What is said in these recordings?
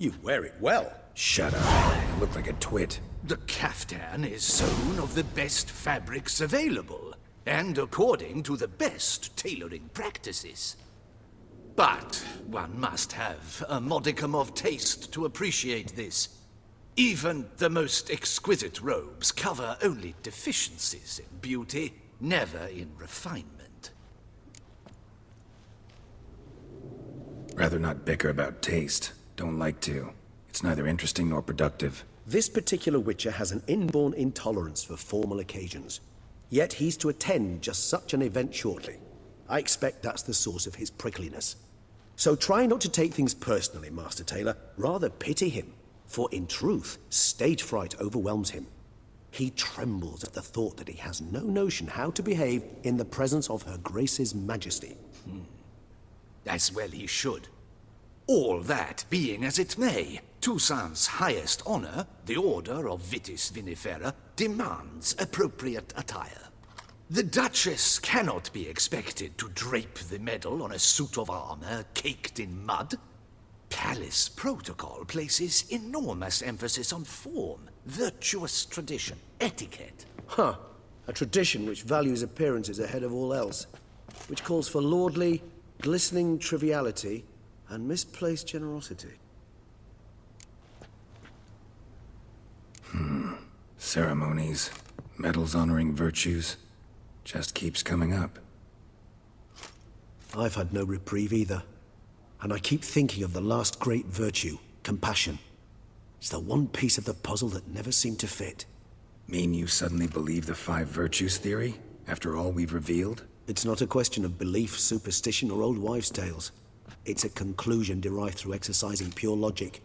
You wear it well. Shut up. You look like a twit. The kaftan is sewn of the best fabrics available, and according to the best tailoring practices. But one must have a modicum of taste to appreciate this. Even the most exquisite robes cover only deficiencies in beauty, never in refinement. Rather not bicker about taste. Don't like to. It's neither interesting nor productive. This particular Witcher has an inborn intolerance for formal occasions. Yet he's to attend just such an event shortly. I expect that's the source of his prickliness. So try not to take things personally, Master Taylor. Rather pity him. For in truth, stage fright overwhelms him. He trembles at the thought that he has no notion how to behave in the presence of Her Grace's Majesty. As well he should. All that being as it may, Toussaint's highest honor, the Order of Vitis Vinifera, demands appropriate attire. The Duchess cannot be expected to drape the medal on a suit of armor caked in mud. Palace protocol places enormous emphasis on form, virtuous tradition, etiquette. Huh. A tradition which values appearances ahead of all else. Which calls for lordly, glistening triviality and misplaced generosity. Ceremonies, medals honoring virtues, just keeps coming up. I've had no reprieve either. And I keep thinking of the last great virtue, compassion. It's the one piece of the puzzle that never seemed to fit. Mean you suddenly believe the 5 virtues theory, after all we've revealed? It's not a question of belief, superstition, or old wives' tales. It's a conclusion derived through exercising pure logic.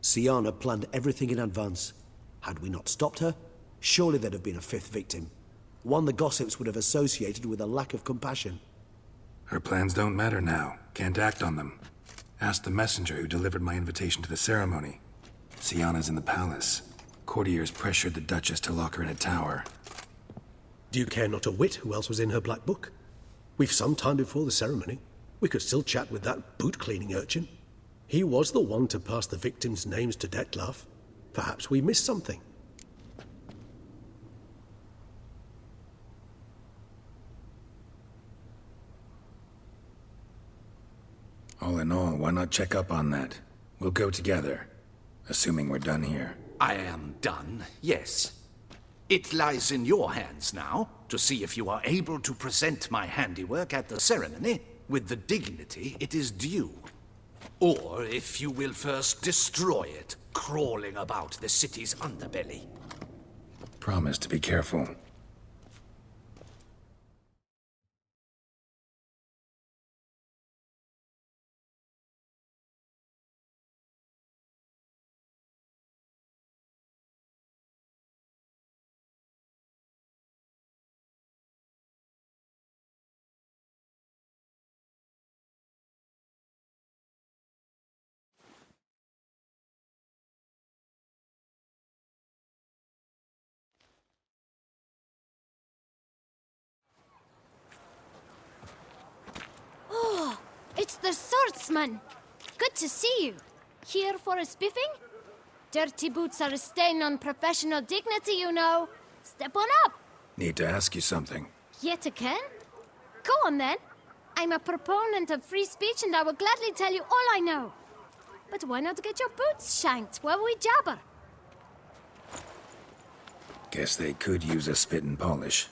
Syanna planned everything in advance. Had we not stopped her, surely there'd have been a 5th victim. One the gossips would have associated with a lack of compassion. Her plans don't matter now. Can't act on them. Ask the messenger who delivered my invitation to the ceremony. Syanna's in the palace. Courtiers pressured the Duchess to lock her in a tower. Do you care not a whit who else was in her black book? We've some time before the ceremony. We could still chat with that boot-cleaning urchin. He was the one to pass the victims' names to Dettlaff. Perhaps we missed something. All in all, why not check up on that? We'll go together, assuming we're done here. I am done, yes. It lies in your hands now to see if you are able to present my handiwork at the ceremony with the dignity it is due. Or if you will first destroy it, crawling about the city's underbelly. Promise to be careful. It's the swordsman! Good to see you. Here for a spiffing? Dirty boots are a stain on professional dignity, you know. Step on up. Need to ask you something. Yet again? Go on then. I'm a proponent of free speech and I will gladly tell you all I know. But why not get your boots shanked while we jabber? Guess they could use a spit and polish.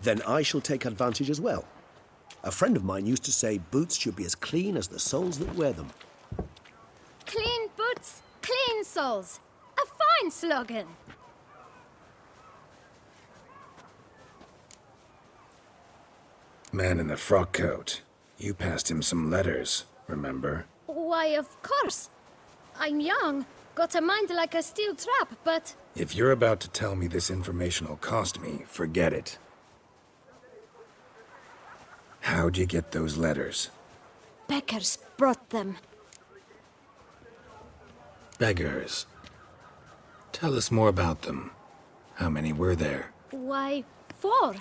Then I shall take advantage as well. A friend of mine used to say boots should be as clean as the soles that wear them. Clean boots, clean soles. A fine slogan. Man in the frock coat. You passed him some letters, remember? Why, of course. I'm young, got a mind like a steel trap, but... If you're about to tell me this information will cost me, forget it. How'd you get those letters? Beggars brought them. Beggars. Tell us more about them. How many were there? Why, 4.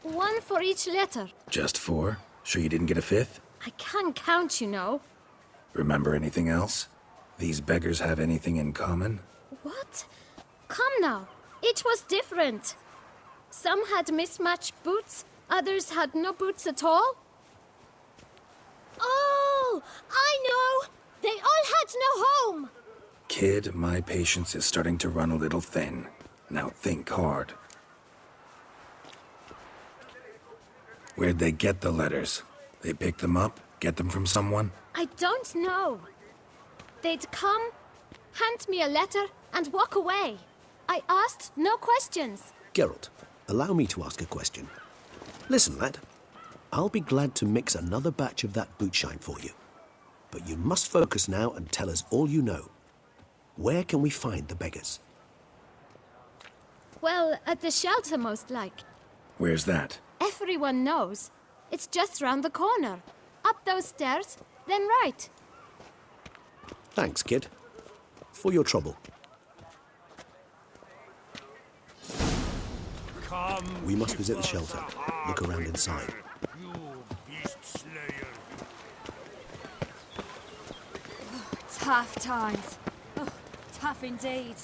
1 for each letter. Just 4? Sure you didn't get a 5th? I can't count, you know. Remember anything else? These beggars have anything in common? What? Come now. Each was different. Some had mismatched boots, others had no boots at all. Oh, I know! They all had no home! Kid, my patience is starting to run a little thin. Now think hard. Where'd they get the letters? They pick them up? Get them from someone? I don't know. They'd come, hand me a letter, and walk away. I asked no questions. Geralt, allow me to ask a question. Listen, lad. I'll be glad to mix another batch of that bootshine for you. But you must focus now and tell us all you know. Where can we find the beggars? Well, at the shelter, most like. Where's that? Everyone knows. It's just round the corner. Up those stairs, then right. Thanks, kid. For your trouble. We must visit the shelter. Look around inside. You beast slayer. Tough times. Oh, tough indeed.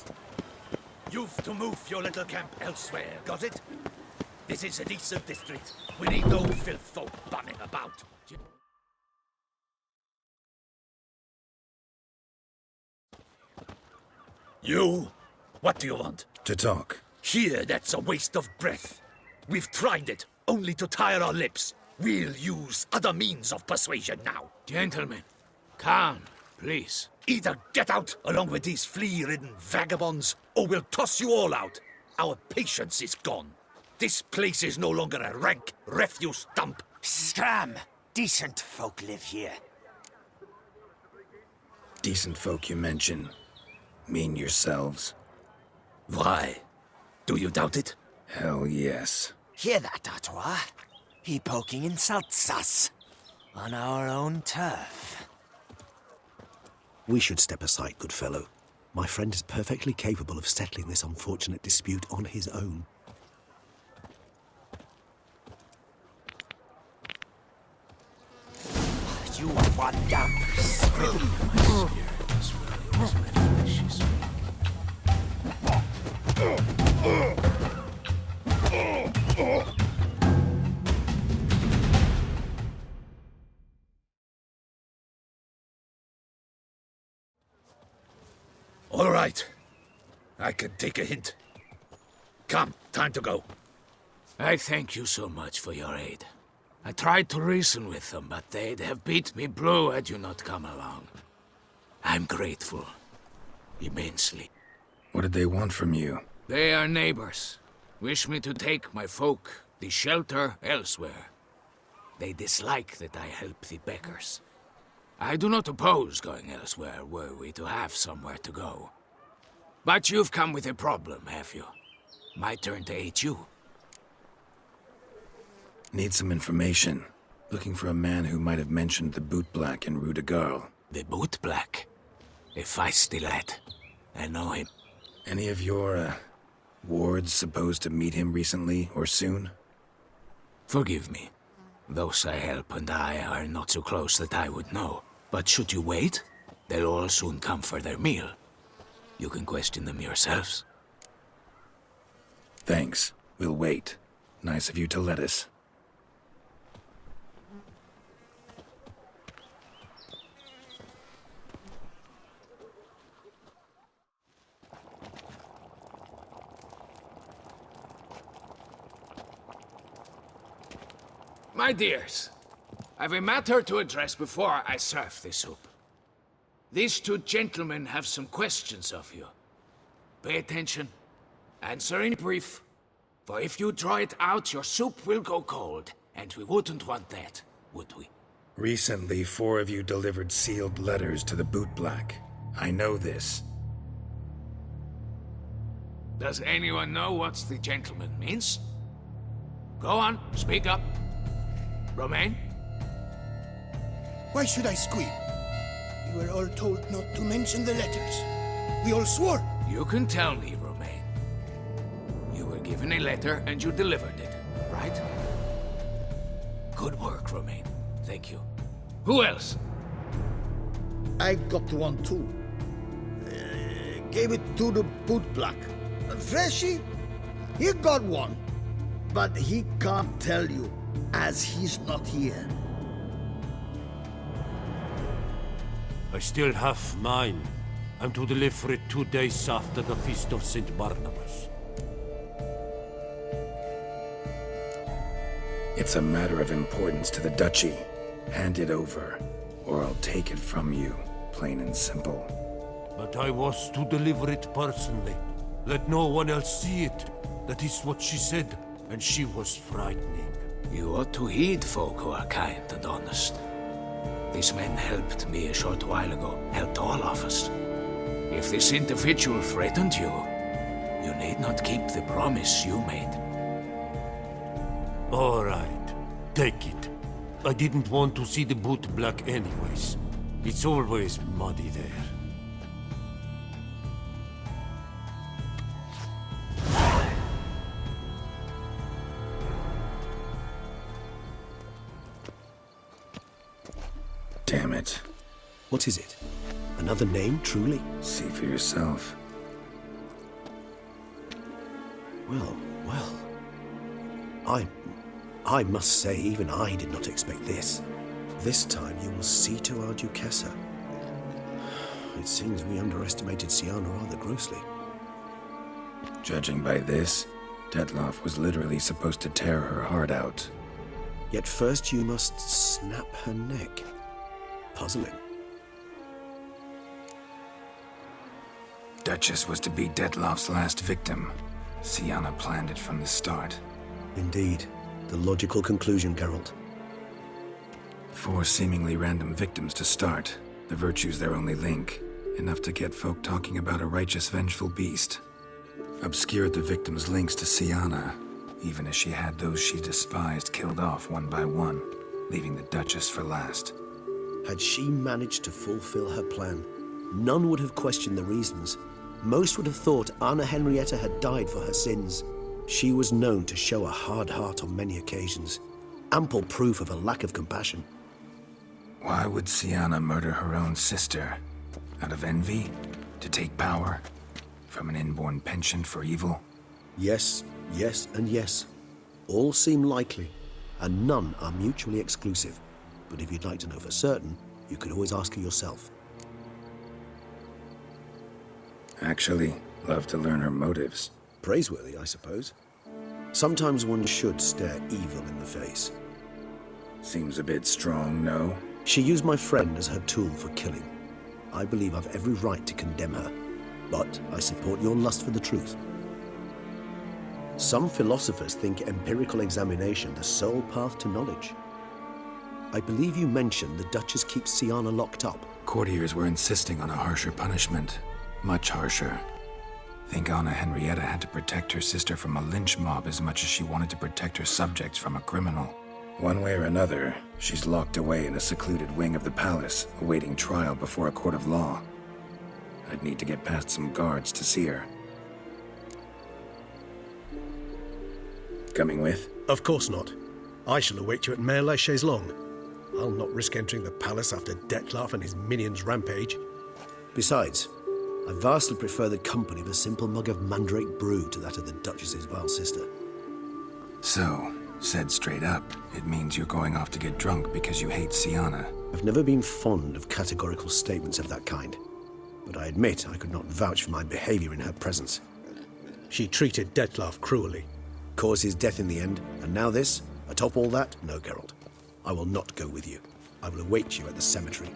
You've to move your little camp elsewhere, got it? This is a decent district. We need no filth folk bunning about. You? What do you want? To talk. Here, that's a waste of breath. We've tried it, only to tire our lips. We'll use other means of persuasion now. Gentlemen, calm, please. Either get out along with these flea-ridden vagabonds, or we'll toss you all out. Our patience is gone. This place is no longer a rank refuse dump. Scram! Decent folk live here. Decent folk you mention. Mean yourselves? Why? Do you doubt it? Hell yes. Hear that, Artois? He poking insults us. On our own turf. We should step aside, good fellow. My friend is perfectly capable of settling this unfortunate dispute on his own. You want dump. All right. I can take a hint. Come, time to go. I thank you so much for your aid. I tried to reason with them, but they'd have beat me blue had you not come along. I'm grateful. Immensely. What did they want from you? They are neighbors. Wish me to take my folk, the shelter, elsewhere. They dislike that I help the beggars. I do not oppose going elsewhere, were we to have somewhere to go. But you've come with a problem, have you? My turn to aid you. Need some information. Looking for a man who might have mentioned the boot black in Rue de Garl. The boot black? A feisty lad. I know him. Any of your, wards supposed to meet him recently or soon? Forgive me. Those I help and I are not so close that I would know. But should you wait, they'll all soon come for their meal. You can question them yourselves. Thanks. We'll wait. Nice of you to let us. My dears, I've a matter to address before I serve the soup. These two gentlemen have some questions of you. Pay attention. Answer in brief. For if you draw it out, your soup will go cold. And we wouldn't want that, would we? Recently, 4 of you delivered sealed letters to the boot black. I know this. Does anyone know what the gentleman means? Go on, speak up. Romain? Why should I squeal? We were all told not to mention the letters. We all swore. You can tell me, Romain. You were given a letter and you delivered it, right? Good work, Romain. Thank you. Who else? I got one too. gave it to the bootblack. Freshy, he got one. But he can't tell you, as he's not here. I still have mine. I'm to deliver it 2 days after the Feast of St. Barnabas. It's a matter of importance to the Duchy. Hand it over, or I'll take it from you, plain and simple. But I was to deliver it personally. Let no one else see it. That is what she said, and she was frightening. You ought to heed folk who are kind and honest. These men helped me a short while ago, helped all of us. If this individual threatened you, you need not keep the promise you made. All right, take it. I didn't want to see the bootblack anyways. It's always muddy there. Damn it. What is it? Another name, truly? See for yourself. Well, well. I must say, even I did not expect this. This time you will see to our Duquesa. It seems we underestimated Syanna rather grossly. Judging by this, Detloff was literally supposed to tear her heart out. Yet first you must snap her neck. Puzzling. Duchess was to be Detloff's last victim. Syanna planned it from the start. Indeed. The logical conclusion, Geralt. 4 seemingly random victims to start. The virtue's their only link. Enough to get folk talking about a righteous, vengeful beast. Obscured the victims' links to Syanna, even as she had those she despised killed off one by one, leaving the Duchess for last. Had she managed to fulfill her plan, none would have questioned the reasons. Most would have thought Anna Henrietta had died for her sins. She was known to show a hard heart on many occasions. Ample proof of a lack of compassion. Why would Syanna murder her own sister? Out of envy? To take power? From an inborn penchant for evil? Yes, yes, and yes. All seem likely, and none are mutually exclusive. But if you'd like to know for certain, you could always ask her yourself. Actually, love to learn her motives. Praiseworthy, I suppose. Sometimes one should stare evil in the face. Seems a bit strong, no? She used my friend as her tool for killing. I believe I've every right to condemn her, but I support your lust for the truth. Some philosophers think empirical examination the sole path to knowledge. I believe you mentioned the Duchess keeps Syanna locked up. Courtiers were insisting on a harsher punishment. Much harsher. Think Anna Henrietta had to protect her sister from a lynch mob as much as she wanted to protect her subjects from a criminal. One way or another, she's locked away in a secluded wing of the palace, awaiting trial before a court of law. I'd need to get past some guards to see her. Coming with? Of course not. I shall await you at Mare la Chaise-Longue. I'll not risk entering the palace after Detloff and his minions rampage. Besides, I vastly prefer the company of a simple mug of mandrake brew to that of the Duchess's vile sister. So, said straight up, it means you're going off to get drunk because you hate Syanna. I've never been fond of categorical statements of that kind, but I admit I could not vouch for my behavior in her presence. She treated Detloff cruelly, caused his death in the end, and now this? Atop all that? No, Geralt. I will not go with you. I will await you at the cemetery.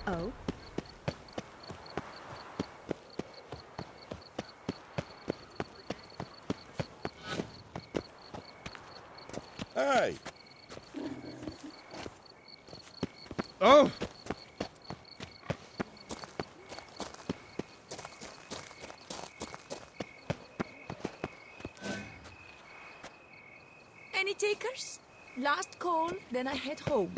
Oh? Hey! Oh! Any takers? Last call, then I head home.